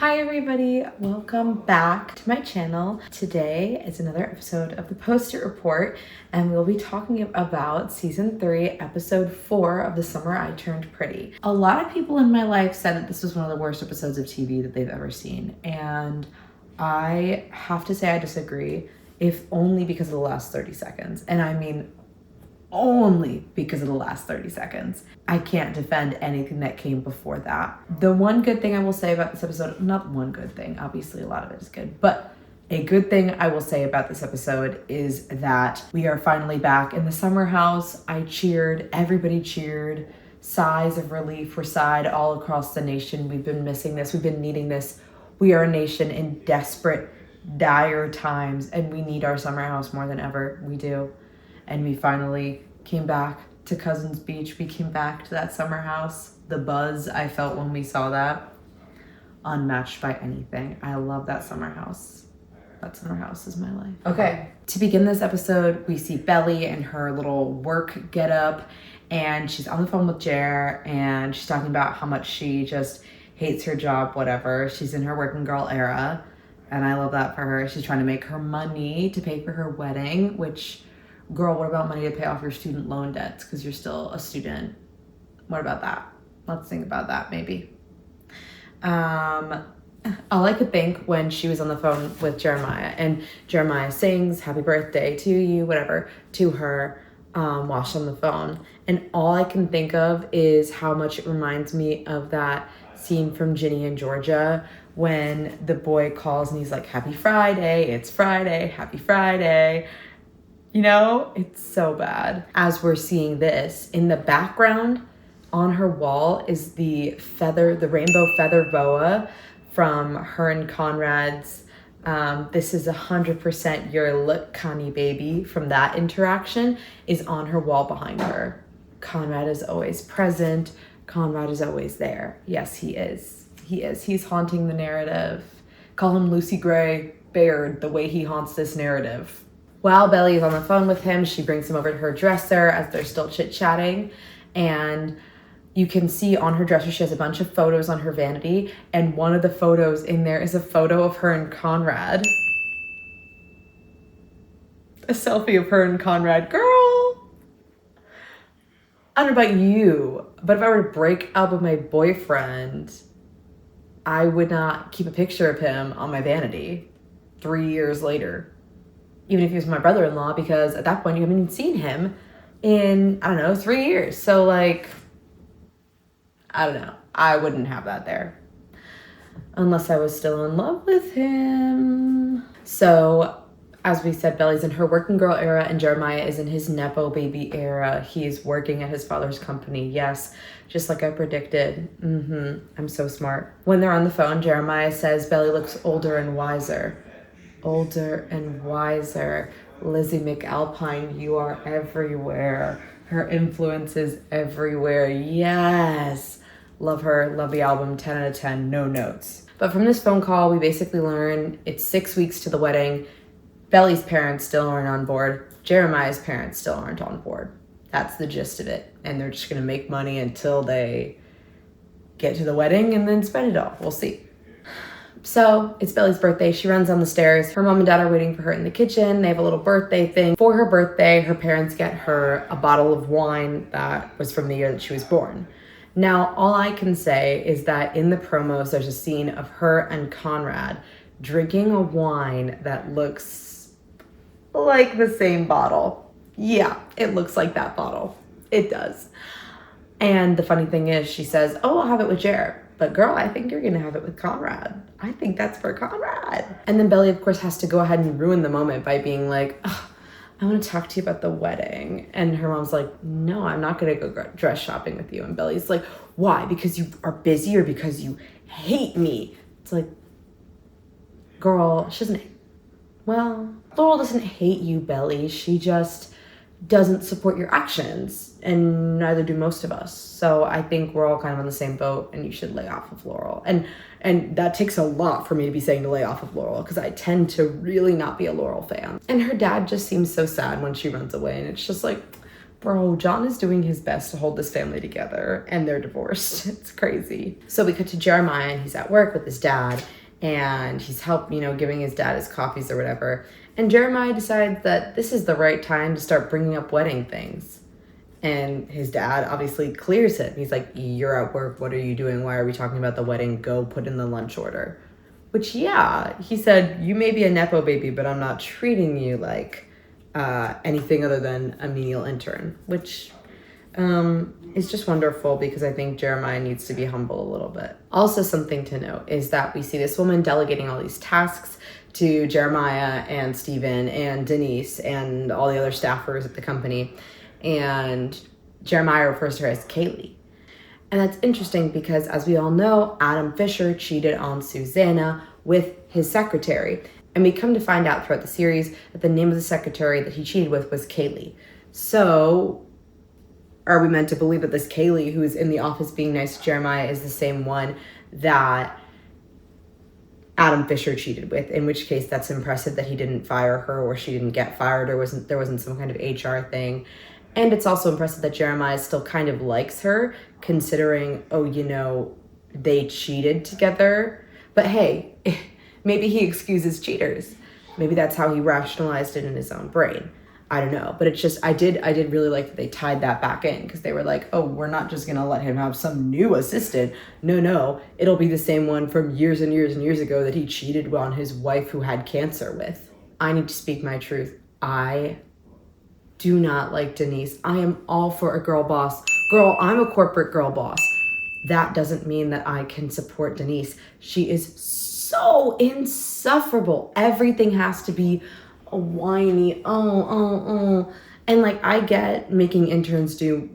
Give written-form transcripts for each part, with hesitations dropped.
Hi everybody, welcome back to my channel. Today is another episode of the Post-it Report and we'll be talking about season 3, episode 4 of The Summer I Turned Pretty. A lot of people in my life said that this was one of the worst episodes of TV that they've ever seen, and I have to say I disagree, if only because of the last 30 seconds. And I mean only because of the last 30 seconds. I can't defend anything that came before that. The one good thing I will say about this episode, not one good thing, obviously a lot of it is good, but a good thing I will say about this episode is that we are finally back in the summer house. I cheered, everybody cheered. Sighs of relief were sighed all across the nation. We've been missing this, we've been needing this. We are a nation in desperate, dire times, and we need our summer house more than ever. We do. And we finally came back to Cousins Beach. We came back to that summer house. The buzz I felt when we saw that, unmatched by anything. I love that summer house. That summer house is my life. Okay, to begin this episode, we see Belly in her little work getup, and she's on the phone with Jer, and she's talking about how much she just hates her job, whatever. She's in her working girl era, and I love that for her. She's trying to make her money to pay for her wedding, which, girl, what about money to pay off your student loan debts because you're still a student? What about that? Let's think about that maybe. All I could think when she was on the phone with Jeremiah, and Jeremiah sings happy birthday to you, whatever, to her while she's on the phone. And all I can think of is how much it reminds me of that scene from Ginny and Georgia when the boy calls and he's like, happy Friday, it's Friday, happy Friday. You know, it's so bad. As we're seeing this, in the background on her wall is the rainbow feather boa from her and Conrad's This Is 100% Your Look, Connie Baby, from that interaction, is on her wall behind her. Conrad is always present. Conrad is always there. Yes, he is. He is. He's haunting the narrative. Call him Lucy Gray Baird, the way he haunts this narrative. While Belly is on the phone with him, she brings him over to her dresser as they're still chit-chatting, and you can see on her dresser she has a bunch of photos on her vanity, and one of the photos in there is a photo of her and Conrad. A selfie of her and Conrad. Girl! I don't know about you, but if I were to break up with my boyfriend, I would not keep a picture of him on my vanity 3 years later. Even if he was my brother-in-law, because at that point you haven't even seen him in, I don't know, 3 years. So like, I don't know. I wouldn't have that there. Unless I was still in love with him. So, as we said, Belly's in her working girl era and Jeremiah is in his Nepo baby era. He's working at his father's company. Yes, just like I predicted. I'm so smart. When they're on the phone, Jeremiah says Belly looks older and wiser. Older and wiser. Lizzie McAlpine, you are everywhere. Her influence is everywhere. Yes. Love her. Love the album. 10 out of 10. No notes. But from this phone call, we basically learn it's 6 weeks to the wedding. Belly's parents still aren't on board. Jeremiah's parents still aren't on board. That's the gist of it. And they're just going to make money until they get to the wedding and then spend it all. We'll see. So it's Belly's birthday. She runs down the stairs. Her mom and dad are waiting for her in the kitchen. They have a little birthday thing. For her birthday, her parents get her a bottle of wine that was from the year that she was born. Now, all I can say is that in the promos, there's a scene of her and Conrad drinking a wine that looks like the same bottle. Yeah, it looks like that bottle. It does. And the funny thing is, she says, oh, I'll have it with Jared. But girl, I think you're gonna have it with Conrad. I think that's for Conrad. And then Belly, of course, has to go ahead and ruin the moment by being like, oh, I want to talk to you about the wedding. And her mom's like, no, I'm not gonna go dress shopping with you. And Belly's like, why? Because you are busy or because you hate me? It's like, girl, she doesn't, well, Laurel doesn't hate you, Belly. She just doesn't support your actions, and neither do most of us. So I think we're all kind of on the same boat, and you should lay off of Laurel. And that takes a lot for me to be saying to lay off of Laurel, because I tend to really not be a Laurel fan. And her dad just seems so sad when she runs away, and it's just like, bro, John is doing his best to hold this family together, and they're divorced. It's crazy. So we cut to Jeremiah, and he's at work with his dad, and he's giving his dad his coffees or whatever. And Jeremiah decides that this is the right time to start bringing up wedding things. And his dad obviously clears it. He's like, you're at work. What are you doing? Why are we talking about the wedding? Go put in the lunch order. Which, yeah, he said, you may be a Nepo baby, but I'm not treating you like anything other than a menial intern. Which is just wonderful, because I think Jeremiah needs to be humble a little bit. Also, something to note is that we see this woman delegating all these tasks to Jeremiah and Stephen and Denise and all the other staffers at the company. And Jeremiah refers to her as Kaylee. And that's interesting because, as we all know, Adam Fisher cheated on Susanna with his secretary. And we come to find out throughout the series that the name of the secretary that he cheated with was Kaylee. So are we meant to believe that this Kaylee, who is in the office being nice to Jeremiah, is the same one that Adam Fisher cheated with? In which case, that's impressive that he didn't fire her, or she didn't get fired, or there wasn't some kind of HR thing. And it's also impressive that Jeremiah still kind of likes her, considering, they cheated together. But hey, maybe he excuses cheaters. Maybe that's how he rationalized it in his own brain. I don't know. But it's just, I did really like that they tied that back in, because they were like, oh, we're not just going to let him have some new assistant. No, it'll be the same one from years and years and years ago that he cheated on his wife who had cancer with. I need to speak my truth. I do not like Denise. I am all for a girl boss. Girl, I'm a corporate girl boss. That doesn't mean that I can support Denise. She is so insufferable. Everything has to be a whiny, And I get making interns do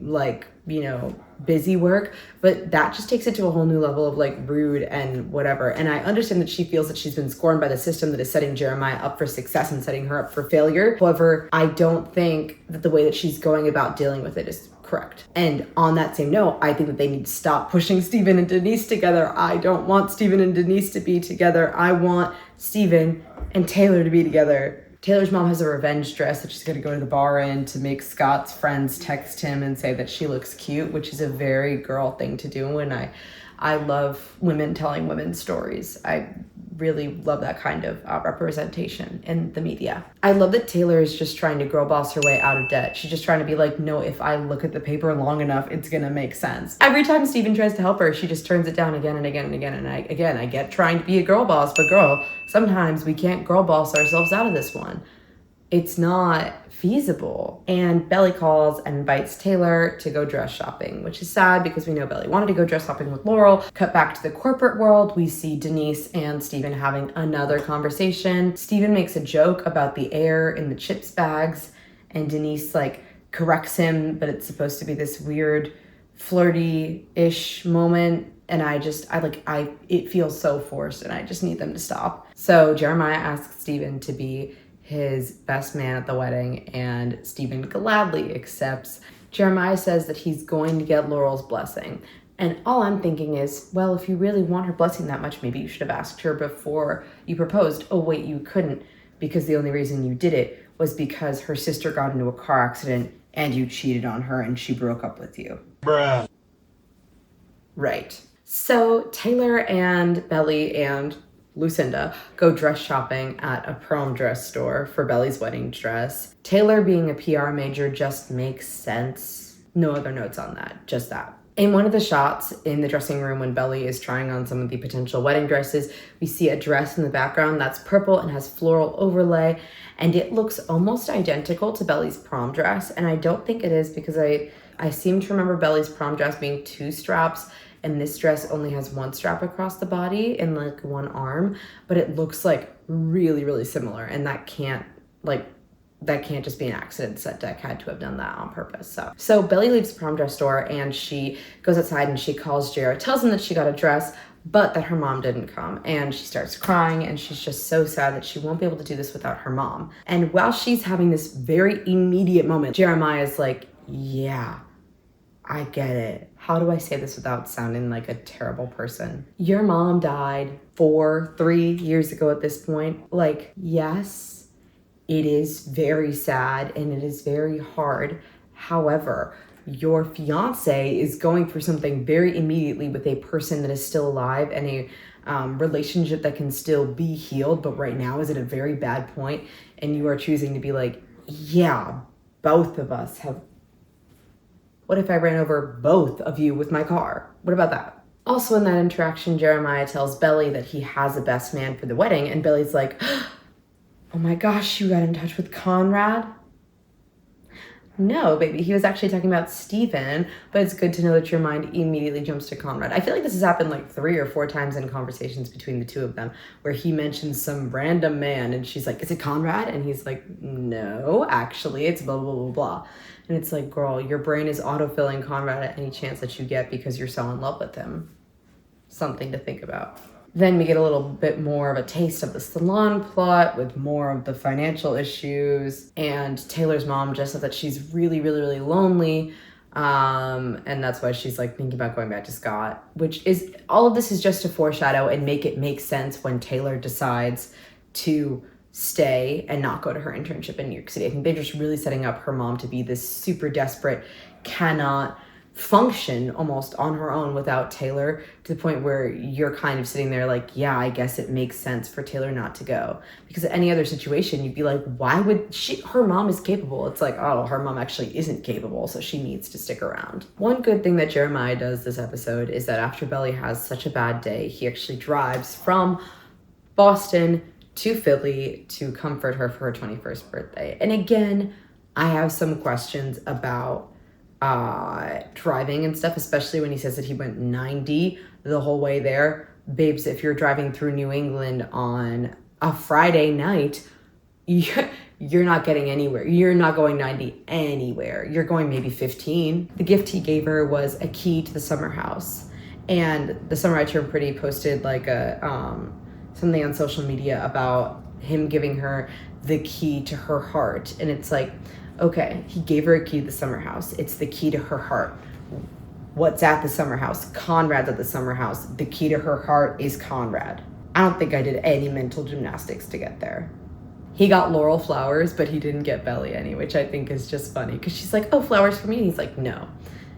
busy work, but that just takes it to a whole new level of rude and whatever. And I understand that she feels that she's been scorned by the system that is setting Jeremiah up for success and setting her up for failure. However, I don't think that the way that she's going about dealing with it is correct. And on that same note, I think that they need to stop pushing Stephen and Denise together. I don't want Stephen and Denise to be together. I want Stephen and Taylor to be together. Taylor's mom has a revenge dress that she's going to go to the bar in to make Scott's friends text him and say that she looks cute, which is a very girl thing to do. And I love women telling women's stories. I really love that kind of representation in the media. I love that Taylor is just trying to girl boss her way out of debt. She's just trying to be like, no, if I look at the paper long enough, it's going to make sense. Every time Stephen tries to help her, she just turns it down again and again and again. And I get trying to be a girl boss, but girl, sometimes we can't girl boss ourselves out of this one. It's not feasible. And Belly calls and invites Taylor to go dress shopping, which is sad because we know Belly wanted to go dress shopping with Laurel. Cut back to the corporate world. We see Denise and Stephen having another conversation. Stephen makes a joke about the air in the chips bags, and Denise corrects him, but it's supposed to be this weird flirty-ish moment. And it feels so forced, and I just need them to stop. So Jeremiah asks Stephen to be his best man at the wedding, and Stephen gladly accepts. Jeremiah says that he's going to get Laurel's blessing. And all I'm thinking is, well, if you really want her blessing that much, maybe you should have asked her before you proposed. Oh, wait, you couldn't, because the only reason you did it was because her sister got into a car accident and you cheated on her and she broke up with you. Bruh. Right. So Taylor and Belly and Lucinda go dress shopping at a prom dress store for Belly's wedding dress. Taylor being a PR major just makes sense. No other notes on that, just that. In one of the shots in the dressing room when Belly is trying on some of the potential wedding dresses, we see a dress in the background that's purple and has floral overlay, and it looks almost identical to Belly's prom dress. And I don't think it is, because I seem to remember Belly's prom dress being 2 straps, and this dress only has 1 strap across the body and 1 arm, but it looks really, really similar. And that can't just be an accident. Set deck had to have done that on purpose. So Belly leaves the prom dress store and she goes outside and she calls Jared, tells him that she got a dress, but that her mom didn't come. And she starts crying, and she's just so sad that she won't be able to do this without her mom. And while she's having this very immediate moment, Jeremiah's like, yeah, I get it. How do I say this without sounding like a terrible person? Your mom died 3 years ago at this point. Yes, it is very sad and it is very hard. However, your fiance is going through something very immediately with a person that is still alive and a relationship that can still be healed, but right now is at a very bad point, and you are choosing to be like, yeah, both of us have. What if I ran over both of you with my car? What about that? Also in that interaction, Jeremiah tells Belly that he has a best man for the wedding, and Belly's like, oh my gosh, you got in touch with Conrad? No, baby, he was actually talking about Stephen, but it's good to know that your mind immediately jumps to Conrad. I feel like this has happened like 3 or 4 times in conversations between the two of them, where he mentions some random man, and she's like, is it Conrad? And he's like, no, actually, it's blah, blah, blah, blah. And it's like, girl, your brain is autofilling Conrad at any chance that you get because you're so in love with him. Something to think about. Then we get a little bit more of a taste of the salon plot with more of the financial issues. And Taylor's mom just said that she's really, really, really lonely. And that's why she's like thinking about going back to Scott, which is, all of this is just to foreshadow and make it make sense when Taylor decides to stay and not go to her internship in New York City. I think they're just really setting up her mom to be this super desperate, cannot function almost on her own without Taylor, to the point where you're kind of sitting there like, yeah, I guess it makes sense for Taylor not to go. Because in any other situation, you'd be like, why would she? Her mom is capable. It's like, oh, her mom actually isn't capable, so she needs to stick around. One good thing that Jeremiah does this episode is that after Belly has such a bad day, he actually drives from Boston to Philly to comfort her for her 21st birthday. And again, I have some questions about driving and stuff, especially when he says that he went 90 the whole way there. Babes, if you're driving through New England on a Friday night, you're not getting anywhere. You're not going 90 anywhere. You're going maybe 15. The gift he gave her was a key to the summer house. And the Summer I Turned Pretty posted like a something on social media about him giving her the key to her heart. And it's like, okay, he gave her a key to the summer house. It's the key to her heart. What's at the summer house? Conrad's at the summer house. The key to her heart is Conrad. I don't think I did any mental gymnastics to get there. He got Laurel flowers, but he didn't get Belly any, which I think is just funny. Because she's like, oh, flowers for me? And he's like, no.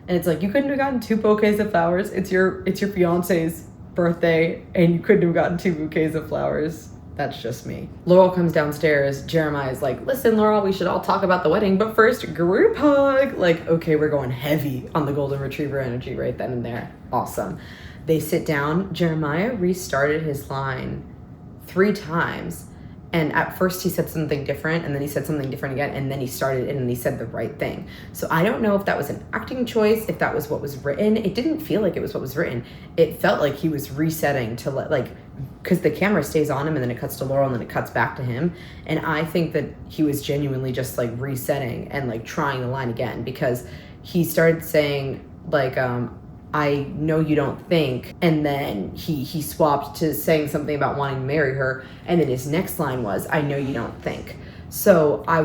And it's like, you couldn't have gotten 2 bouquets of flowers. It's your fiance's birthday, and you couldn't have gotten 2 bouquets of flowers. That's just me. Laurel comes downstairs. Jeremiah's like, listen, Laurel, we should all talk about the wedding, but first, group hug. Like, okay, we're going heavy on the golden retriever energy right then and there. Awesome. They sit down. Jeremiah restarted his line 3 times. And at first he said something different, and then he said something different again, and then he started and he said the right thing. So I don't know if that was an acting choice, if that was what was written. It didn't feel like it was what was written. It felt like he was resetting to because the camera stays on him and then it cuts to Laurel and then it cuts back to him. And I think that he was genuinely just like resetting and like trying the line again, because he started saying like, I know you don't think, and then he swapped to saying something about wanting to marry her, and then his next line was, I know you don't think. So I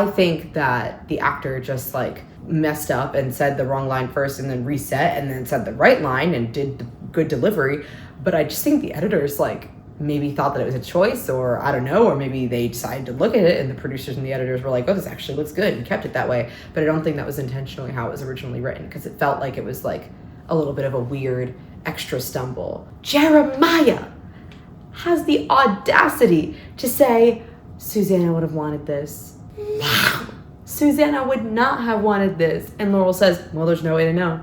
think that the actor just like messed up and said the wrong line first and then reset and then said the right line and did the good delivery. But I just think the editors like maybe thought that it was a choice, or I don't know, or maybe they decided to look at it and the producers and the editors were like, oh, this actually looks good, and kept it that way. But I don't think that was intentionally how it was originally written, because it felt like it was like a little bit of a weird extra stumble. Jeremiah has the audacity to say, Susanna would have wanted this. Wow. Susanna would not have wanted this. And Laurel says, well, there's no way to know,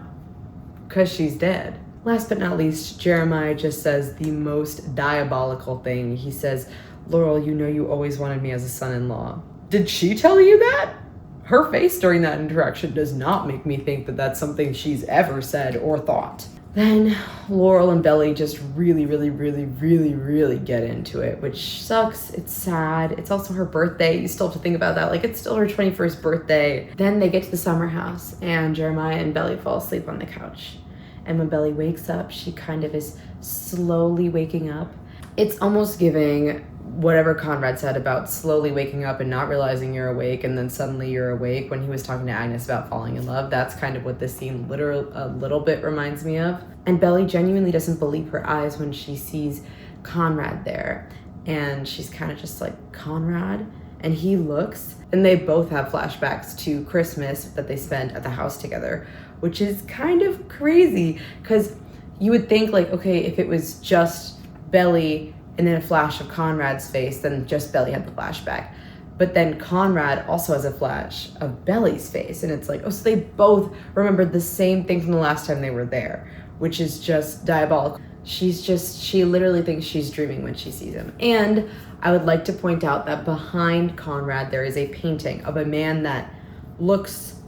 because she's dead. Last but not least, Jeremiah just says the most diabolical thing. He says, Laurel, you know you always wanted me as a son-in-law. Did she tell you that? Her face during that interaction does not make me think that that's something she's ever said or thought. Then Laurel and Belly just really, really, really, really, really get into it, which sucks. It's sad. It's also her birthday. You still have to think about that. Like, it's still her 21st birthday. Then they get to the summer house, and Jeremiah and Belly fall asleep on the couch. And when Belly wakes up, she kind of is slowly waking up. It's almost giving whatever Conrad said about slowly waking up and not realizing you're awake, and then suddenly you're awake, when he was talking to Agnes about falling in love. That's kind of what this scene a little bit reminds me of. And Belly genuinely doesn't believe her eyes when she sees Conrad there. And she's kind of just like, Conrad? and he looks, and they both have flashbacks to Christmas that they spent at the house together, which is kind of crazy because you would think like, okay, if it was just Belly and then a flash of Conrad's face, then just Belly had the flashback. But then Conrad also has a flash of Belly's face, and it's like, oh, so they both remembered the same thing from the last time they were there, which is just diabolical. She literally thinks she's dreaming when she sees him. And I would like to point out that behind Conrad, there is a painting of a man that looks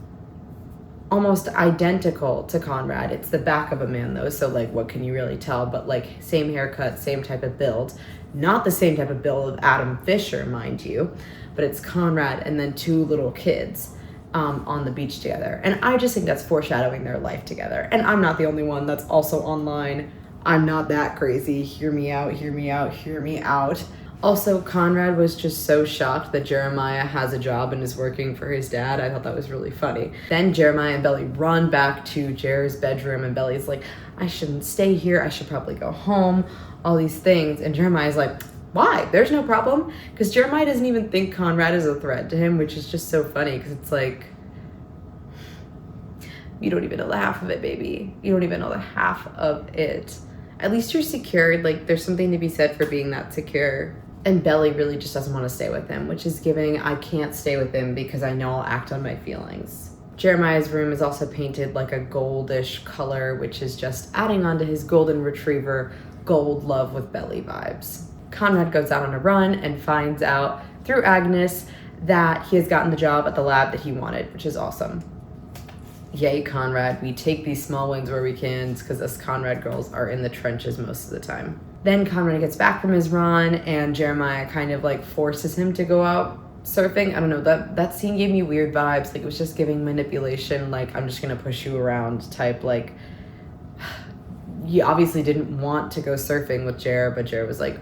almost identical to Conrad. It's the back of a man though, so like what can you really tell? But like same haircut, same type of build. Not the same type of build of Adam Fisher, mind you, but it's Conrad and then two little kids on the beach together. And I just think that's foreshadowing their life together. And I'm not the only one that's also online. I'm not that crazy. Hear me out, hear me out, hear me out. Also, Conrad was just so shocked that Jeremiah has a job and is working for his dad. I thought that was really funny. Then Jeremiah and Belly run back to Jer's bedroom, and Belly's like, I shouldn't stay here. I should probably go home. All these things. And Jeremiah's like, why? There's no problem. Because Jeremiah doesn't even think Conrad is a threat to him, which is just so funny because it's like, you don't even know the half of it, baby. You don't even know the half of it. At least you're secured. Like, there's something to be said for being that secure. And Belly really just doesn't want to stay with him, which is giving, I can't stay with him because I know I'll act on my feelings. Jeremiah's room is also painted like a goldish color, which is just adding on to his golden retriever gold love with Belly vibes. Conrad goes out on a run and finds out through Agnes that he has gotten the job at the lab that he wanted, which is awesome. Yay, Conrad. We take these small wins where we can because us Conrad girls are in the trenches most of the time. Then Conrad gets back from his run and Jeremiah kind of like forces him to go out surfing. I don't know, that scene gave me weird vibes. Like it was just giving manipulation, like I'm just gonna push you around type. Like you obviously didn't want to go surfing with Jer, but Jer was like,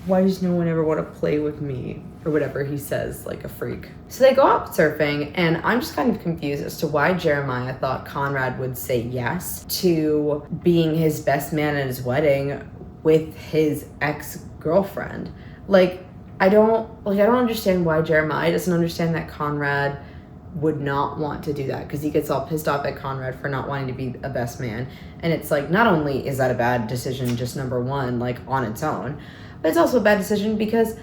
why does no one ever want to play with me? Or whatever he says, like a freak. So they go out surfing, and I'm just kind of confused as to why Jeremiah thought Conrad would say yes to being his best man at his wedding with his ex-girlfriend. I don't understand why Jeremiah doesn't understand that Conrad would not want to do that, because he gets all pissed off at Conrad for not wanting to be a best man. And it's like, not only is that a bad decision, just number one, like on its own, but it's also a bad decision because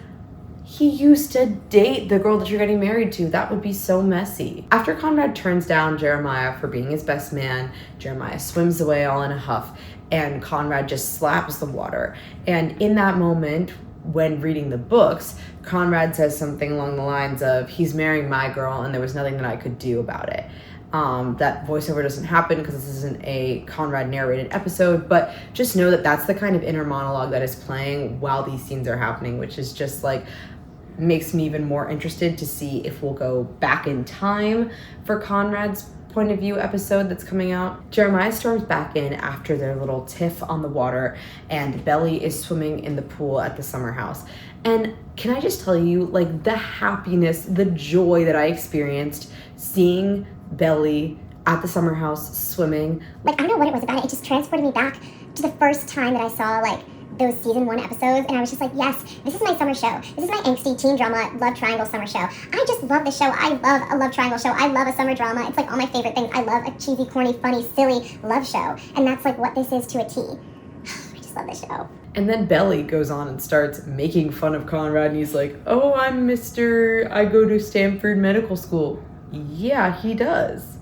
he used to date the girl that you're getting married to. That would be so messy. After Conrad turns down Jeremiah for being his best man, Jeremiah swims away all in a huff, and Conrad just slaps the water. And in that moment, when reading the books, Conrad says something along the lines of, he's marrying my girl and there was nothing that I could do about it. That voiceover doesn't happen because this isn't a Conrad narrated episode, but just know that that's the kind of inner monologue that is playing while these scenes are happening, which is just like, makes me even more interested to see if we'll go back in time for Conrad's point of view episode that's coming out. Jeremiah storms back in after their little tiff on the water, and Belly is swimming in the pool at the summer house. And can I just tell you, like, the happiness, the joy that I experienced seeing Belly at the summer house swimming. Like, I don't know what it was about it. It just transported me back to the first time that I saw, like, those season 1 episodes, and I was just like, yes, this is my summer show. This is my angsty teen drama love triangle summer show. I just love this show. I love a love triangle show. I love a summer drama. It's like all my favorite things. I love a cheesy, corny, funny, silly love show, and that's like what this is to a T. I just love this show. And then Belly goes on and starts making fun of Conrad, and he's like, oh, I go to Stanford Medical School. Yeah, he does.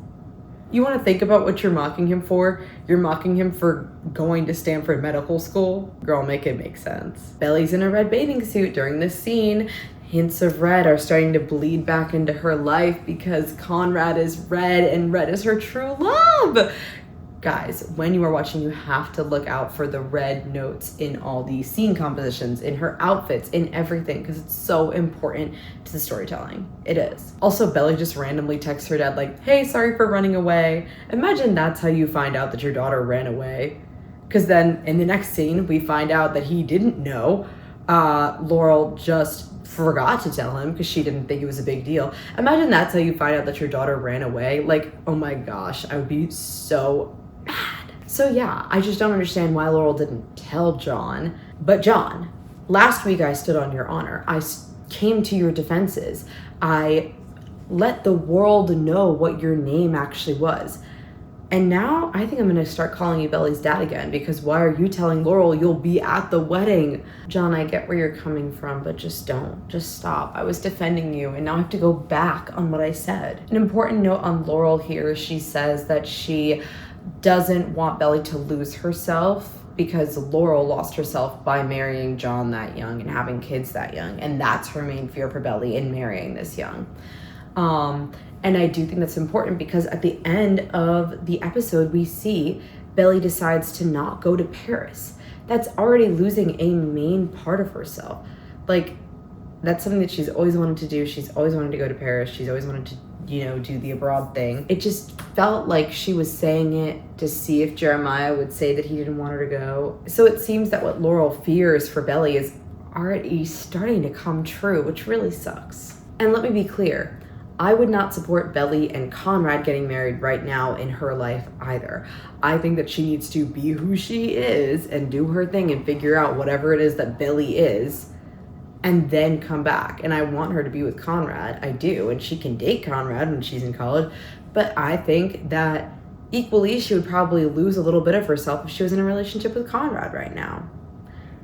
You want to think about what you're mocking him for? You're mocking him for going to Stanford Medical School? Girl, make it make sense. Belly's in a red bathing suit during this scene. Hints of red are starting to bleed back into her life because Conrad is red and red is her true love. Guys, when you are watching, you have to look out for the red notes in all these scene compositions, in her outfits, in everything, because it's so important to the storytelling. It is. Also, Belly just randomly texts her dad like, hey, sorry for running away. Imagine that's how you find out that your daughter ran away. Because then in the next scene, we find out that he didn't know. Laurel just forgot to tell him because she didn't think it was a big deal. Imagine that's how you find out that your daughter ran away. Like, oh my gosh, I would be so mad. So yeah, I just don't understand why Laurel didn't tell John. But John, last week I stood on your honor. I came to your defenses. I let the world know what your name actually was. And now I think I'm gonna start calling you Belly's dad again, because why are you telling Laurel you'll be at the wedding? John, I get where you're coming from, but just don't. Just stop. I was defending you, and now I have to go back on what I said. An important note on Laurel here, she says that she doesn't want Belly to lose herself because Laurel lost herself by marrying John that young and having kids that young. And that's her main fear for Belly in marrying this young. And I do think that's important because at the end of the episode, we see Belly decides to not go to Paris. That's already losing a main part of herself. Like, that's something that she's always wanted to do. She's always wanted to go to Paris. She's always wanted to, do the abroad thing. It just felt like she was saying it to see if Jeremiah would say that he didn't want her to go. So it seems that what Laurel fears for Belly is already starting to come true, which really sucks. And let me be clear. I would not support Belly and Conrad getting married right now in her life either. I think that she needs to be who she is and do her thing and figure out whatever it is that Belly is and then come back. And I want her to be with Conrad. I do. And she can date Conrad when she's in college. But I think that equally she would probably lose a little bit of herself if she was in a relationship with Conrad right now.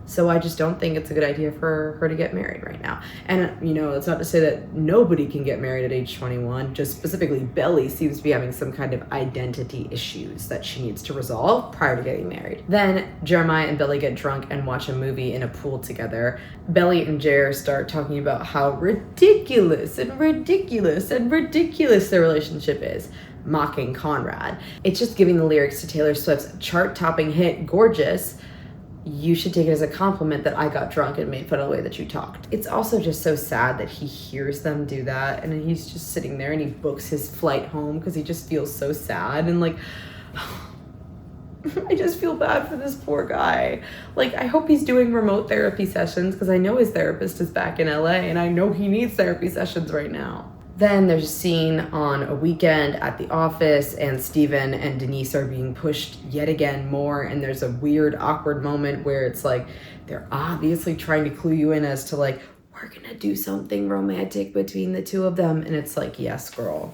So I just don't think it's a good idea for her to get married right now. And, it's not to say that nobody can get married at age 21. Just specifically, Belly seems to be having some kind of identity issues that she needs to resolve prior to getting married. Then Jeremiah and Belly get drunk and watch a movie in a pool together. Belly and Jer start talking about how ridiculous and ridiculous and ridiculous their relationship is, mocking Conrad. It's just giving the lyrics to Taylor Swift's chart-topping hit, Gorgeous. You should take it as a compliment that I got drunk and made fun of the way that you talked. It's also just so sad that he hears them do that and he's just sitting there and he books his flight home because he just feels so sad and I just feel bad for this poor guy. I hope he's doing remote therapy sessions because I know his therapist is back in LA and I know he needs therapy sessions right now. Then there's a scene on a weekend at the office and Steven and Denise are being pushed yet again more, and there's a weird, awkward moment where it's they're obviously trying to clue you in as to we're gonna do something romantic between the two of them, and it's yes, girl.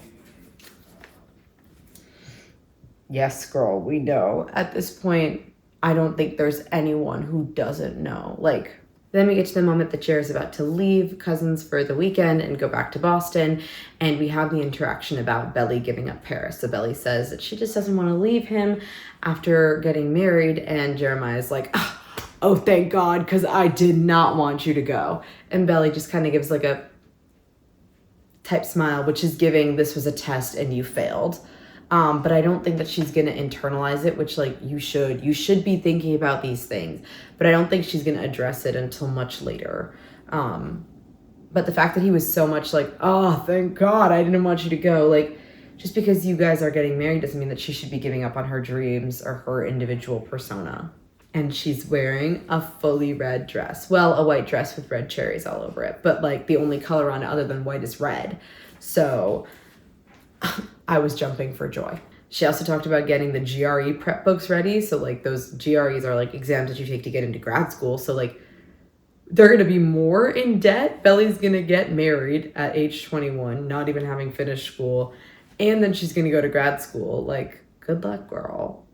Yes, girl, we know. At this point, I don't think there's anyone who doesn't know. Then we get to the moment that Jer is about to leave Cousins for the weekend and go back to Boston, and we have the interaction about Belly giving up Paris. So Belly says that she just doesn't want to leave him after getting married, and Jeremiah's oh, thank God, because I did not want you to go. And Belly just kind of gives a type smile, which is giving this was a test and you failed. But I don't think that she's going to internalize it, which you should be thinking about these things, but I don't think she's going to address it until much later. But the fact that he was so much oh, thank God, I didn't want you to go. Just because you guys are getting married doesn't mean that she should be giving up on her dreams or her individual persona. And she's wearing a fully red dress. Well, a white dress with red cherries all over it, but the only color on it other than white is red. So I was jumping for joy. She also talked about getting the GRE prep books ready. So those GREs are exams that you take to get into grad school. So they're going to be more in debt. Belly's going to get married at age 21, not even having finished school. And then she's going to go to grad school. Good luck, girl.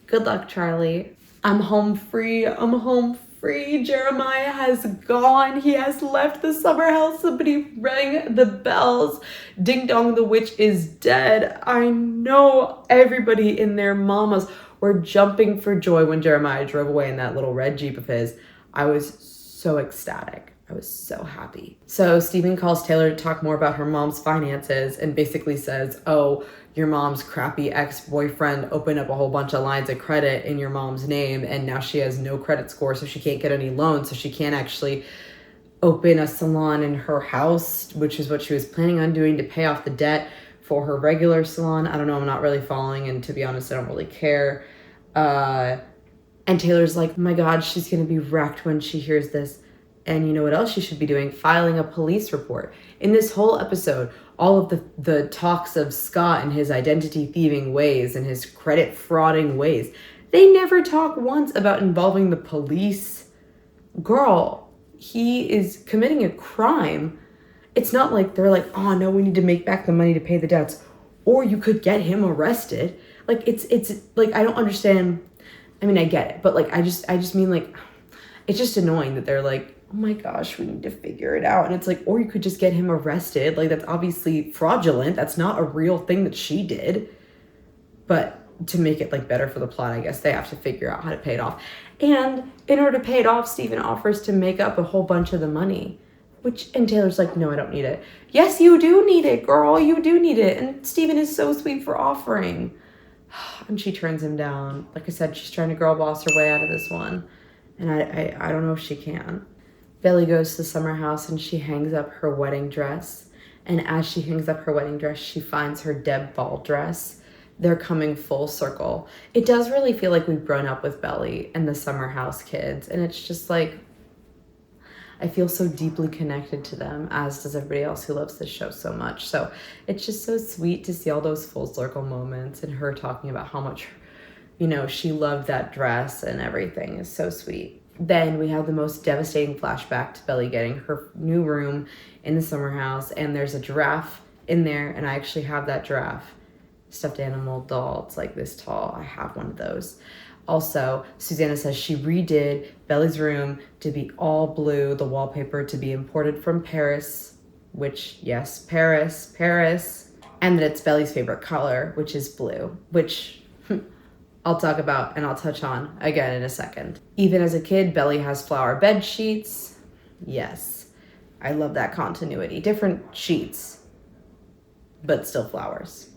Good luck, Charlie. I'm home free. I'm home free. Jeremiah has gone. He has left the summer house. Somebody rang the bells. Ding dong, the witch is dead. I know everybody in their mamas were jumping for joy when Jeremiah drove away in that little red Jeep of his. I was so ecstatic. I was so happy. So Steven calls Taylor to talk more about her mom's finances and basically says, oh, your mom's crappy ex-boyfriend opened up a whole bunch of lines of credit in your mom's name, and now she has no credit score, so she can't get any loans, so she can't actually open a salon in her house, which is what she was planning on doing to pay off the debt for her regular salon. I don't know, I'm not really following, and to be honest, I don't really care. And Taylor's like, oh my God, she's gonna be wrecked when she hears this. And you know what else she should be doing? Filing a police report. In this whole episode, all of the talks of Scott and his identity thieving ways and his credit frauding ways, they never talk once about involving the police. Girl, he is committing a crime, it's not like they're like, oh no, we need to make back the money to pay the debts, or you could get him arrested. Like it's like, I don't understand. I mean, I get it, but like I just mean, like, it's just annoying that they're like, oh my gosh, we need to figure it out. And it's like, or you could just get him arrested. Like, that's obviously fraudulent. That's not a real thing that she did. But to make it like better for the plot, I guess they have to figure out how to pay it off. And in order to pay it off, Steven offers to make up a whole bunch of the money, and Taylor's like, no, I don't need it. Yes, you do need it, girl. You do need it. And Steven is so sweet for offering. And she turns him down. Like I said, she's trying to girl boss her way out of this one. And I don't know if she can. Belly goes to the summer house and she hangs up her wedding dress. And as she hangs up her wedding dress, she finds her Deb ball dress. They're coming full circle. It does really feel like we've grown up with Belly and the summer house kids. And it's just like, I feel so deeply connected to them, as does everybody else who loves this show so much. So it's just so sweet to see all those full circle moments and her talking about how much, she loved that dress and everything is so sweet. Then we have the most devastating flashback to Belly getting her new room in the summer house, and there's a giraffe in there, and I actually have that giraffe stuffed animal doll. It's like this tall. I have one of those. Also, Susanna says she redid Belly's room to be all blue, the wallpaper to be imported from Paris, which, yes, Paris, and that it's Belly's favorite color, which is blue, which I'll talk about and I'll touch on again in a second. Even as a kid, Belly has flower bed sheets. Yes, I love that continuity. Different sheets, but still flowers,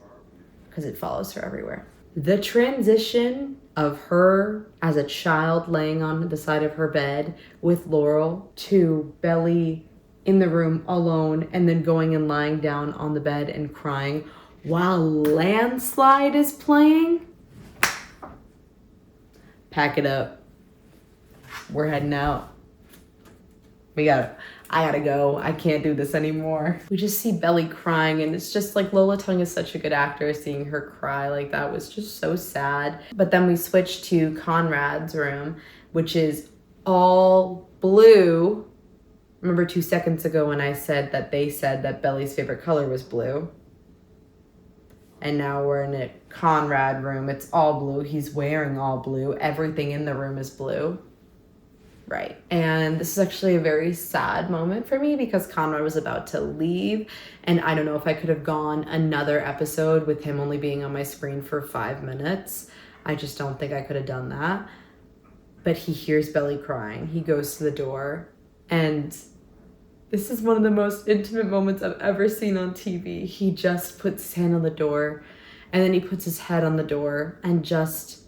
because it follows her everywhere. The transition of her as a child laying on the side of her bed with Laurel to Belly in the room alone and then going and lying down on the bed and crying while Landslide is playing. Pack it up. We're heading out. I gotta go. I can't do this anymore. We just see Belly crying, and it's just like, Lola Tung is such a good actor. Seeing her cry like that was just so sad. But then we switch to Conrad's room, which is all blue. Remember 2 seconds ago when I said that they said that Belly's favorite color was blue? And now we're in a Conrad room. It's all blue. He's wearing all blue. Everything in the room is blue. Right. And this is actually a very sad moment for me because Conrad was about to leave. And I don't know if I could have gone another episode with him only being on my screen for 5 minutes. I just don't think I could have done that. But he hears Belly crying. He goes to the door. And this is one of the most intimate moments I've ever seen on TV. He just puts his hand on the door. And then he puts his head on the door and just...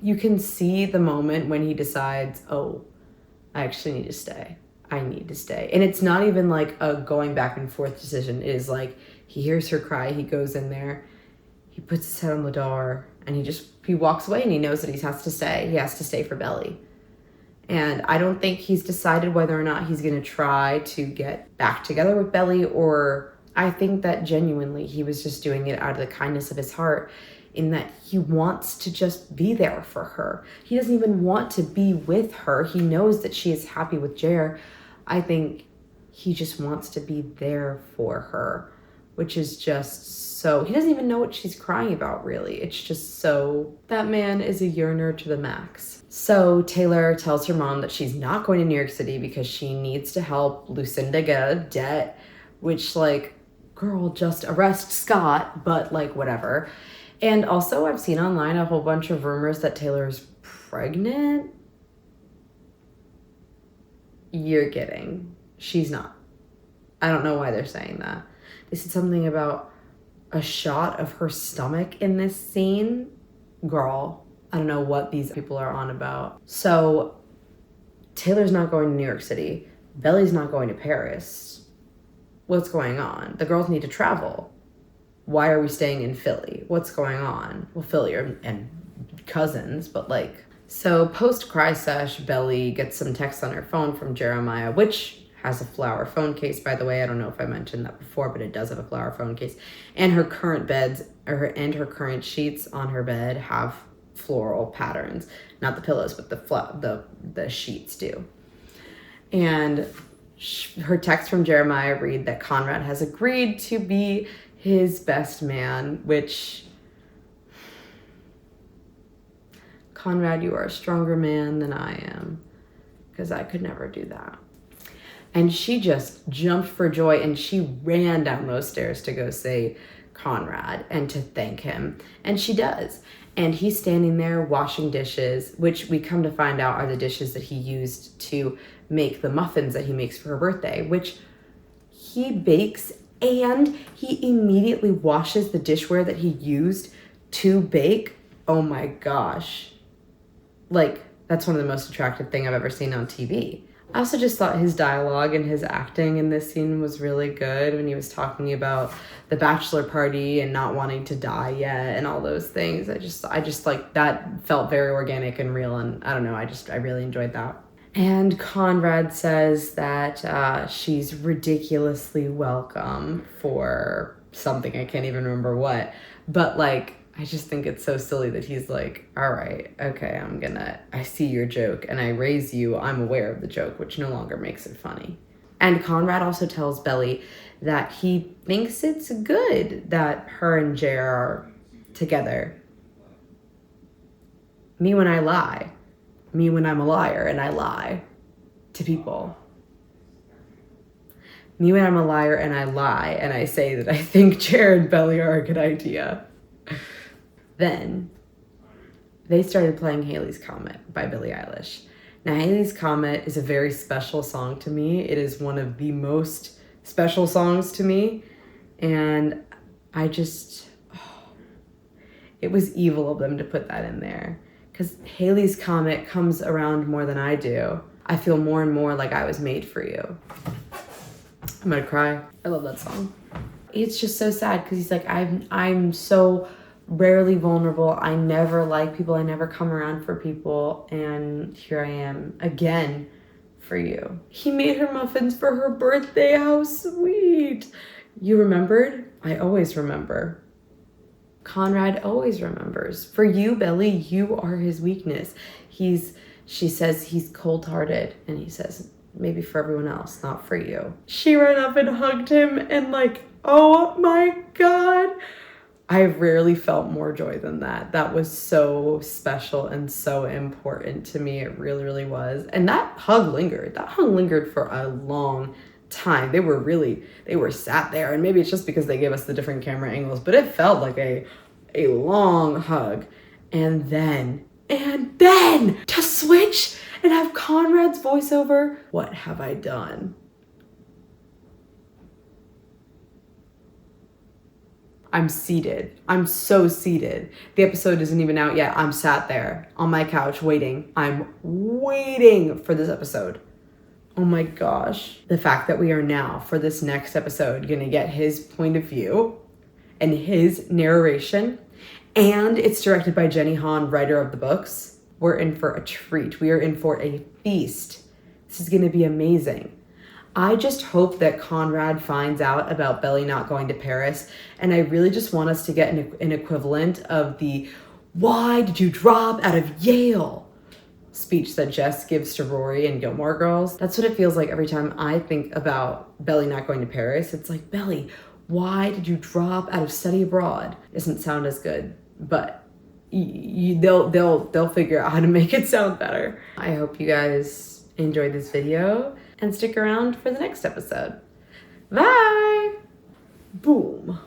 You can see the moment when he decides, oh, I actually need to stay. I need to stay. And it's not even like a going back and forth decision. It is like he hears her cry. He goes in there. He puts his head on the door and he walks away and he knows that he has to stay. He has to stay for Belly. And I don't think he's decided whether or not he's going to try to get back together with Belly, or I think that genuinely he was just doing it out of the kindness of his heart, in that he wants to just be there for her. He doesn't even want to be with her. He knows that she is happy with Jer. I think he just wants to be there for her, which is just so... He doesn't even know what she's crying about, really. It's just so... That man is a yearner to the max. So Taylor tells her mom that she's not going to New York City because she needs to help Lucinda get out of debt, which, like, girl, just arrest Scott, but, like, whatever. And also, I've seen online a whole bunch of rumors that Taylor's pregnant. You're kidding. She's not. I don't know why they're saying that. They said something about a shot of her stomach in this scene. Girl, I don't know what these people are on about. So, Taylor's not going to New York City. Belly's not going to Paris. What's going on? The girls need to travel. Why are we staying in Philly? What's going on? Well, Philly and cousins, but like... So post-cry sesh, Belly gets some text on her phone from Jeremiah, which has a flower phone case, by the way. I don't know if I mentioned that before, but it does have a flower phone case. And her current her current sheets on her bed have floral patterns. Not the pillows, but the sheets do. And her text from Jeremiah read that Conrad has agreed to be his best man, which, Conrad, you are a stronger man than I am, because I could never do that. And she just jumped for joy, and she ran down those stairs to go say Conrad and to thank him. And she does. And he's standing there washing dishes, which we come to find out are the dishes that he used to make the muffins that he makes for her birthday, which he bakes, and he immediately washes the dishware that he used to bake. Oh my gosh. Like, that's one of the most attractive things I've ever seen on TV. I also just thought his dialogue and his acting in this scene was really good when he was talking about the bachelor party and not wanting to die yet and all those things. I just like, that felt very organic and real, and I don't know, I really enjoyed that. And Conrad says that she's ridiculously welcome for something, I can't even remember what, but like, I just think it's so silly that he's like, all right, okay, I see your joke and I raise you, I'm aware of the joke, which no longer makes it funny. And Conrad also tells Belly that he thinks it's good that her and Jer are together. Me when I lie. Me when I'm a liar and I lie to people. Me when I'm a liar and I lie and I say that I think Jer and Belly are a good idea. Then they started playing Haley's Comet by Billie Eilish. Now, Haley's Comet is a very special song to me. It is one of the most special songs to me. And it was evil of them to put that in there. Because Haley's Comet comes around more than I do. I feel more and more like I was made for you. I'm gonna cry. I love that song. It's just so sad because he's like, I'm so rarely vulnerable. I never like people. I never come around for people. And here I am again for you. He made her muffins for her birthday. How sweet. You remembered? I always remember. Conrad always remembers. For you, Belly, you are his weakness. She says he's cold-hearted, and he says, maybe for everyone else, not for you. She ran up and hugged him and like, oh my God. I rarely felt more joy than that. That was so special and so important to me. It really, really was. And that hug lingered. That hug lingered for a long time. They were sat there, and maybe it's just because they gave us the different camera angles, but it felt like a long hug. And then to switch and have Conrad's voiceover. What have I done? I'm seated. I'm so seated. The episode isn't even out yet. I'm sat there on my couch waiting. I'm waiting for this episode. Oh my gosh. The fact that we are now, for this next episode, gonna get his point of view and his narration, and it's directed by Jenny Han, writer of the books. We're in for a treat. We are in for a feast. This is gonna be amazing. I just hope that Conrad finds out about Belly not going to Paris, and I really just want us to get an equivalent of the "why did you drop out of Yale" speech that Jess gives to Rory in Gilmore Girls. That's what it feels like every time I think about Belly not going to Paris. It's like, Belly, why did you drop out of study abroad? Doesn't sound as good, but they'll figure out how to make it sound better. I hope you guys enjoyed this video and stick around for the next episode. Bye! Boom.